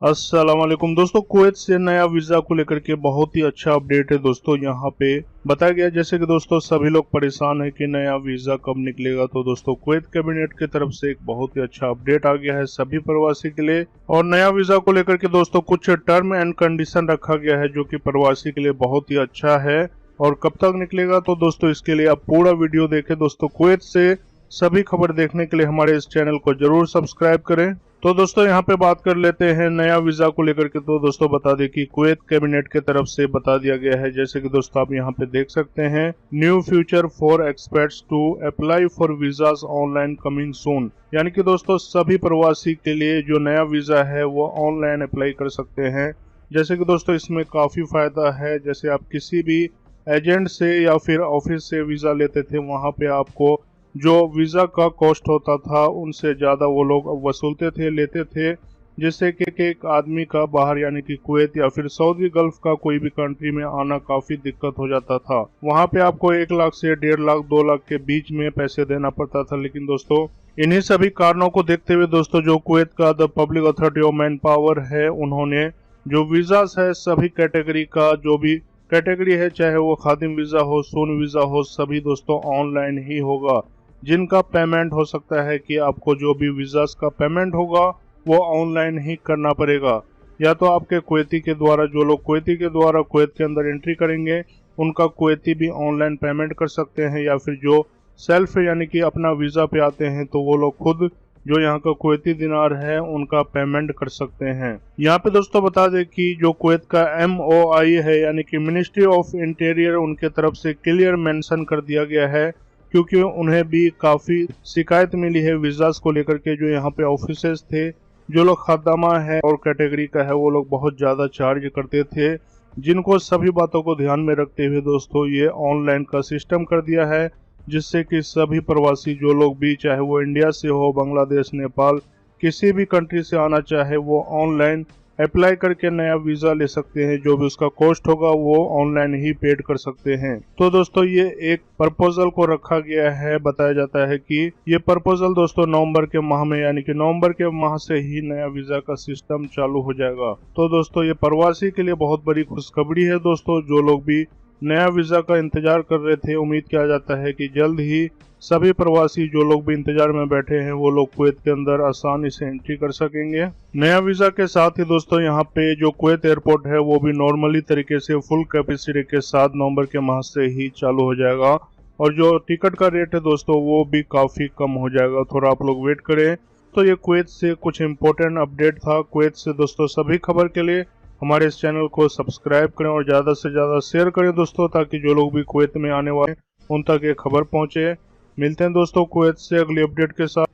अस्सलाम वालेकुम दोस्तों, कुवैत से नया वीज़ा को लेकर के बहुत ही अच्छा अपडेट है दोस्तों। यहाँ पे बताया गया जैसे कि दोस्तों सभी लोग परेशान है कि नया वीज़ा कब निकलेगा। तो दोस्तों कुवैत कैबिनेट की तरफ से एक बहुत ही अच्छा अपडेट आ गया है सभी प्रवासी के लिए। और नया वीज़ा को लेकर के दोस्तों कुछ टर्म एंड कंडीशन रखा गया है जो कि प्रवासी के लिए बहुत ही अच्छा है। और कब तक निकलेगा तो दोस्तों इसके लिए आप पूरा वीडियो देखें। दोस्तों कुवैत से सभी खबर देखने के लिए हमारे इस चैनल को जरूर सब्सक्राइब करें। तो दोस्तों यहाँ पे बात कर लेते हैं नया वीजा को लेकर के। तो दोस्तों बता दें कि कुवैत कैबिनेट की तरफ से बता दिया गया है, जैसे कि दोस्तों आप यहाँ पे देख सकते हैं, new future for experts to apply for visas online coming soon. यानी कि दोस्तों सभी प्रवासी के लिए जो नया वीजा है वो ऑनलाइन अप्लाई कर सकते हैं। जैसे कि दोस्तों इसमें काफी फायदा है, जैसे आप किसी भी एजेंट से या फिर ऑफिस से वीजा लेते थे, वहां पे आपको जो वीज़ा का कॉस्ट होता था उनसे ज़्यादा वो लोग वसूलते थे, लेते थे, जिससे कि एक आदमी का बाहर यानी कि कुवैत या फिर सऊदी गल्फ का कोई भी कंट्री में आना काफ़ी दिक्कत हो जाता था। वहाँ पे आपको 1 लाख से 1.5 लाख 2 लाख के बीच में पैसे देना पड़ता था। लेकिन दोस्तों इन्हीं सभी कारणों को देखते हुए दोस्तों जो कुवैत का the public authority of man power है, उन्होंने जो वीज़ास है सभी कैटेगरी का, जो भी कैटेगरी है, चाहे वो खादिम वीज़ा हो, सून वीज़ा हो, सभी दोस्तों ऑनलाइन ही होगा। जिनका पेमेंट हो सकता है कि आपको जो भी वीज़ास का पेमेंट होगा वो ऑनलाइन ही करना पड़ेगा। या तो आपके कुवैती के द्वारा, जो लोग कुवैती के द्वारा कुवैत के अंदर एंट्री करेंगे उनका कुवैती भी ऑनलाइन पेमेंट कर सकते हैं, या फिर जो सेल्फ यानी कि अपना वीज़ा पे आते हैं तो वो लोग खुद जो यहाँ का कुवैती दिनार है उनका पेमेंट कर सकते हैं। यहाँ पे दोस्तों बता दें कि जो कुवैत का MOI है यानी कि मिनिस्ट्री ऑफ इंटीरियर, उनके तरफ से क्लियर मेंशन कर दिया गया है, क्योंकि उन्हें भी काफ़ी शिकायत मिली है वीज़ास को लेकर के। जो यहाँ पे ऑफिसर्स थे, जो लोग खादामा है और कैटेगरी का है, वो लोग बहुत ज़्यादा चार्ज करते थे, जिनको सभी बातों को ध्यान में रखते हुए दोस्तों ये ऑनलाइन का सिस्टम कर दिया है, जिससे कि सभी प्रवासी जो लोग भी, चाहे वो इंडिया से हो, बांग्लादेश, नेपाल, किसी भी कंट्री से आना चाहे, वो ऑनलाइन अप्लाई करके नया वीज़ा ले सकते हैं। जो भी उसका कॉस्ट होगा वो ऑनलाइन ही पेड कर सकते हैं। तो दोस्तों ये एक प्रपोजल को रखा गया है, बताया जाता है कि ये प्रपोजल दोस्तों नवंबर के माह में, यानी कि नवंबर के माह से ही नया वीज़ा का सिस्टम चालू हो जाएगा। तो दोस्तों ये प्रवासी के लिए बहुत बड़ी खुशखबरी है दोस्तों। जो लोग भी नया वीज़ा का इंतजार कर रहे थे, उम्मीद किया जाता है कि जल्द ही सभी प्रवासी जो लोग भी इंतजार में बैठे हैं वो लोग कुवैत के अंदर आसानी से एंट्री कर सकेंगे नया वीज़ा के साथ ही। दोस्तों यहाँ पे जो कुवैत एयरपोर्ट है वो भी नॉर्मली तरीके से फुल कैपेसिटी के साथ नवंबर के माह से ही चालू हो जाएगा। और जो टिकट का रेट है दोस्तों वो भी काफ़ी कम हो जाएगा, थोड़ा आप लोग वेट करें। तो ये कुवैत से कुछ इंपॉर्टेंट अपडेट था। कुवैत से दोस्तों सभी खबर के लिए हमारे इस चैनल को सब्सक्राइब करें और ज़्यादा से ज़्यादा शेयर करें दोस्तों, ताकि जो लोग भी कुवैत में आने वाले उन तक ये खबर पहुँचे। मिलते हैं दोस्तों कुवैत से अगली अपडेट के साथ।